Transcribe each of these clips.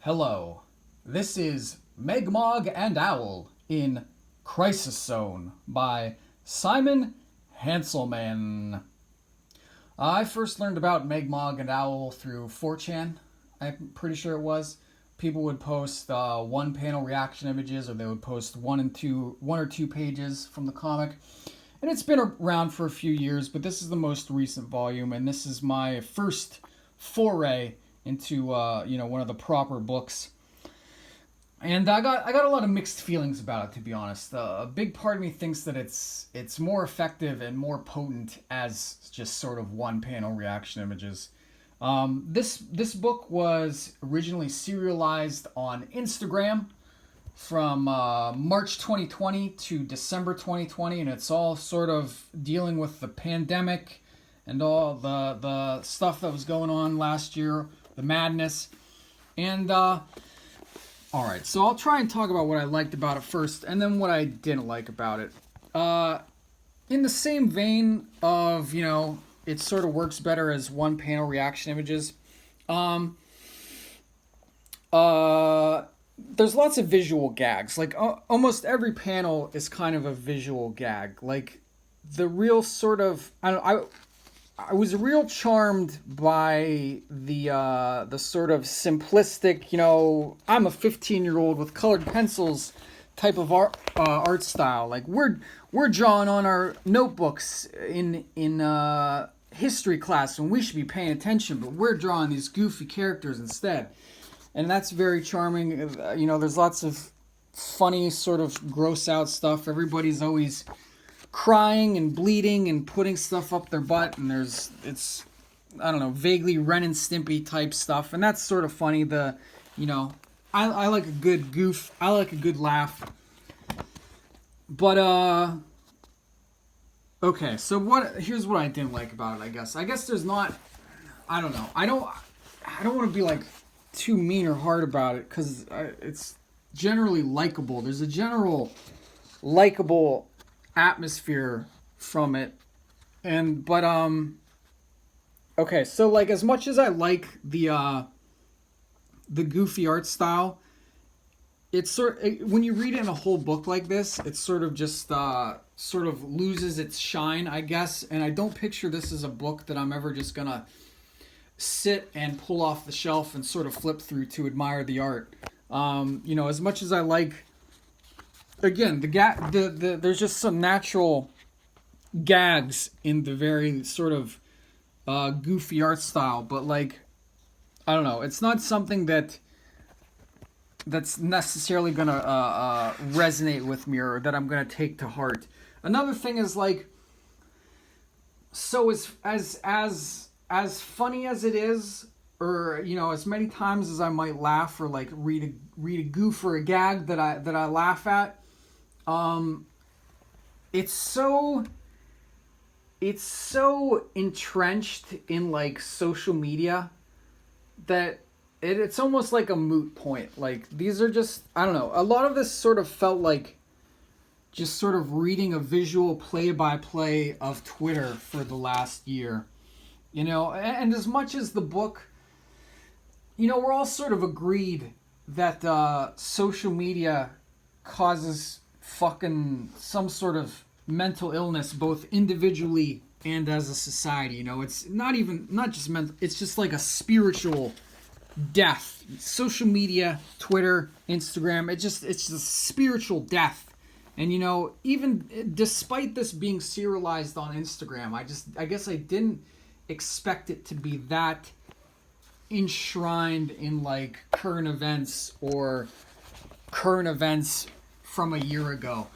Hello, this is Megg, Mogg Owl in Crisis Zone by Simon Hanselman. I first learned about Megg, Mogg Owl through 4chan, I'm pretty sure it was. People would post one panel reaction images, or they would post one or two pages from the comic. And it's been around for a few years, but this is the most recent volume, and this is my first foray into one of the proper books. And I got a lot of mixed feelings about it, to be honest. A big part of me thinks that it's more effective and more potent as just sort of one panel reaction images. This book was originally serialized on Instagram from March 2020 to December 2020, and it's all sort of dealing with the pandemic and all the stuff that was going on last year, the madness. And alright, so I'll try and talk about what I liked about it first, and then what I didn't like about it. In the same vein of, it sort of works better as one panel reaction images. There's lots of visual gags. Like almost every panel is kind of a visual gag. Like the real sort of I was real charmed by the sort of simplistic, I'm a 15-year-old with colored pencils type of art style. Like we're drawing on our notebooks in history class when we should be paying attention, but we're drawing these goofy characters instead. And that's very charming. There's lots of funny sort of gross out stuff. Everybody's always crying and bleeding and putting stuff up their butt, and it's vaguely Ren and Stimpy type stuff, and that's sort of funny. I like a good goof. I like a good laugh. But okay, so here's what I didn't like about it, I guess. I guess there's not, I don't know. I don't want to be like too mean or hard about it, because it's generally likable. There's a general likable atmosphere from it. But okay, so like as much as I like the goofy art style, when you read it in a whole book like this, it sort of just sort of loses its shine, I guess. And I don't picture this as a book that I'm ever just gonna sit and pull off the shelf and sort of flip through to admire the art. As much as I like, again, there's just some natural gags in the very sort of goofy art style, but like, I don't know, it's not something that's necessarily gonna resonate with me or that I'm gonna take to heart. Another thing is like, so as funny as it is, or as many times as I might laugh or like read a goof or a gag that I laugh at, it's so entrenched in like social media that it's almost like a moot point. Like these are just, I don't know, a lot of this sort of felt like just sort of reading a visual play-by-play of Twitter for the last year. And as much as the book, we're all sort of agreed that social media causes fucking some sort of mental illness, both individually and as a society. It's not just mental, it's just like a spiritual death. Social media, Twitter, Instagram, it's just spiritual death. And even despite this being serialized on Instagram, I guess I didn't expect it to be that enshrined in like current events or current events from a year ago.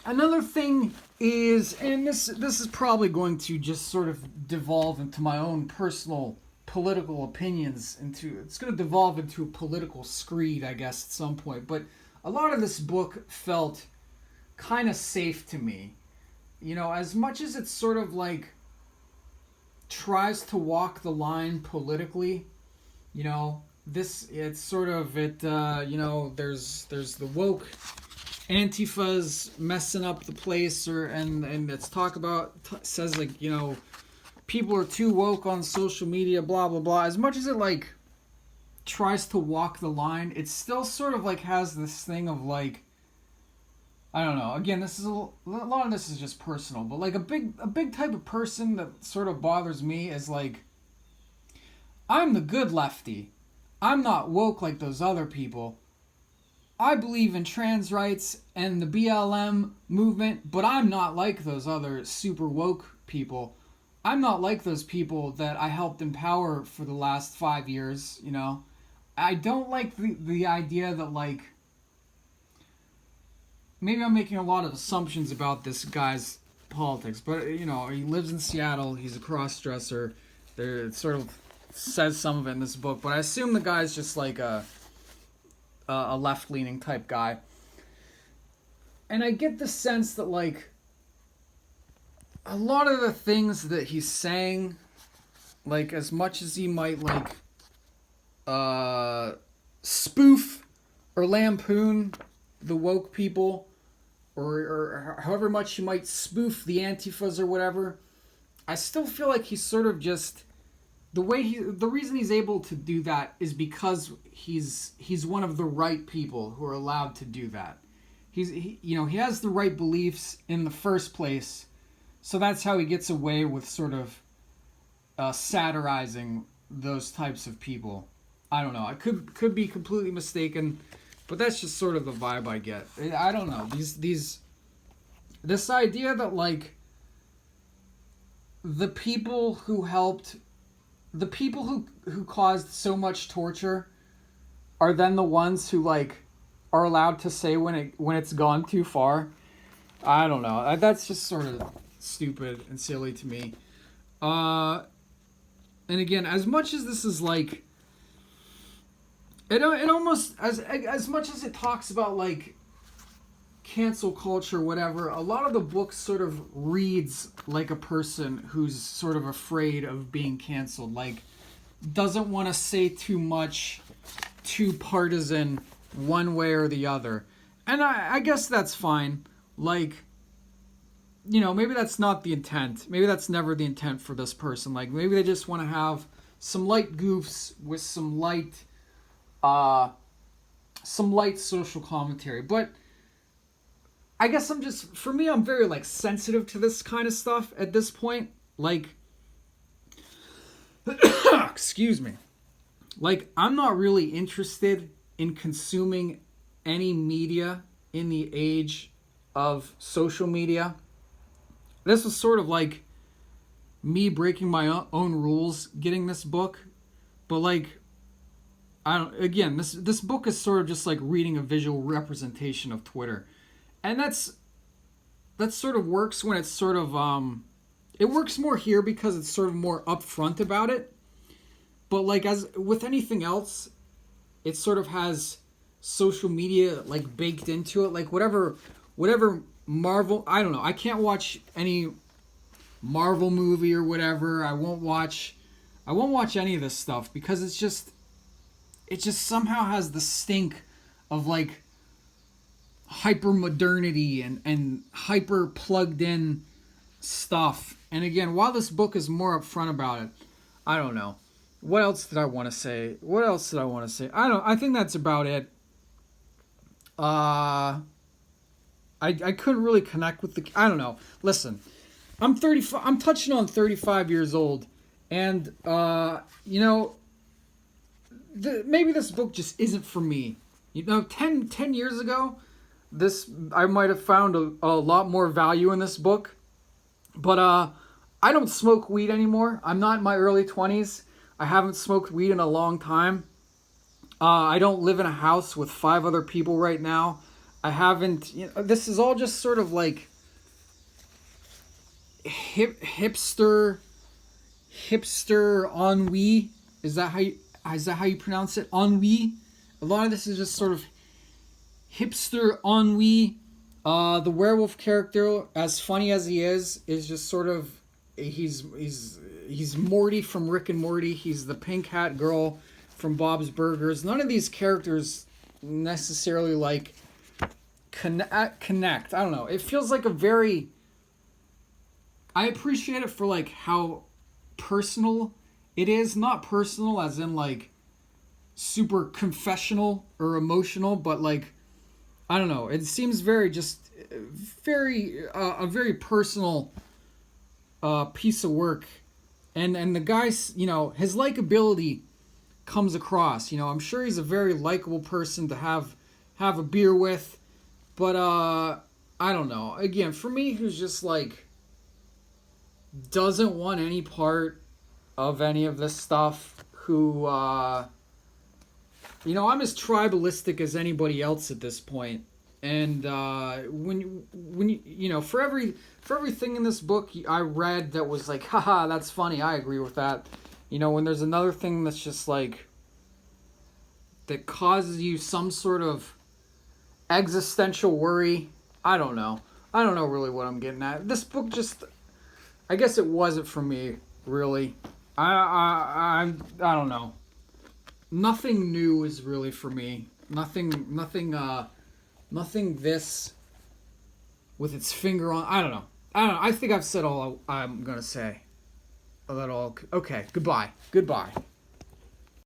Another thing is, and this is probably going to just sort of devolve into my own personal political opinions, it's going to devolve into a political screed, I guess, at some point, but a lot of this book felt kind of safe to me. As much as it's sort of like tries to walk the line politically, it's sort of there's the woke Antifa's messing up the place, and it's says like, people are too woke on social media, blah blah blah. As much as it like tries to walk the line, it still sort of like has this thing of like, I don't know. Again, this is a lot of this is just personal, but like a big type of person that sort of bothers me is like, I'm the good lefty. I'm not woke like those other people. I believe in trans rights and the BLM movement, but I'm not like those other super woke people. I'm not like those people that I helped empower for the last 5 years, you know. I don't like the idea that, like, maybe I'm making a lot of assumptions about this guy's politics, but, you know, he lives in Seattle, he's a cross-dresser, it sort of says some of it in this book, but I assume the guy's just like a left-leaning type guy. And I get the sense that, like, a lot of the things that he's saying, like, as much as he might, like, spoof or lampoon the woke people, or however much he might spoof the Antifas or whatever, I still feel like he's sort of just, the reason he's able to do that is because he's one of the right people who are allowed to do that. He has the right beliefs in the first place, so that's how he gets away with sort of satirizing those types of people. I don't know. I could be completely mistaken, but that's just sort of the vibe I get. I don't know. This idea that, like, the people who caused so much torture are then the ones who, like, are allowed to say when it's gone too far. I don't know. That's just sort of stupid and silly to me. And again, as much as this is like, it almost, as much as it talks about, like, cancel culture, whatever, a lot of the book sort of reads like a person who's sort of afraid of being canceled, like, doesn't want to say too much, too partisan one way or the other. And I guess that's fine. Like, you know, maybe that's not the intent. Maybe that's never the intent for this person. Like, maybe they just want to have some light goofs with some light social commentary. But I guess I'm very, like, sensitive to this kind of stuff at this point. Like, excuse me. Like, I'm not really interested in consuming any media in the age of social media. This was sort of like me breaking my own rules getting this book. But, like, this book is sort of just like reading a visual representation of Twitter. And that sort of works when it's sort of, it works more here because it's sort of more upfront about it. But, like, as with anything else, it sort of has social media, like, baked into it. Like, whatever Marvel, I don't know, I can't watch any Marvel movie or whatever. I won't watch any of this stuff because it just somehow has the stink of, like, hyper modernity and hyper plugged in stuff. And again, while this book is more upfront about it, I don't know. What else did I want to say? I think that's about it. I couldn't really connect with I don't know. Listen, I'm touching on 35 years old, and you know, maybe this book just isn't for me. You know, 10 years ago, I might have found a lot more value in this book. But I don't smoke weed anymore. I'm not in my early 20s. I haven't smoked weed in a long time. I don't live in a house with 5 other people right now. I haven't, you know, this is all just sort of like hipster ennui. Is that how you pronounce it? Ennui. A lot of this is just sort of hipster ennui. The werewolf character, as funny as he is just sort of, he's Morty from Rick and Morty. He's the pink hat girl from Bob's Burgers. None of these characters necessarily, like, connect. I don't know. It feels like I appreciate it for, like, how personal it is. Not personal as in, like, super confessional or emotional, but like, I don't know. It seems very just very a very personal piece of work, and the guy's, you know, his likability comes across. You know, I'm sure he's a very likable person to have a beer with, but I don't know. Again, for me, who's just like doesn't want any part of any of this stuff, who you know, I'm as tribalistic as anybody else at this point. And when you know, for everything in this book I read that was like, haha, that's funny, I agree with that. You know, when there's another thing that's just like, that causes you some sort of existential worry, I don't know really what I'm getting at. This book just, I guess it wasn't for me, really. I don't know. Nothing new is really for me. Nothing this with its finger on. I don't know. I think I've said all I'm gonna say. That all. Okay. Goodbye.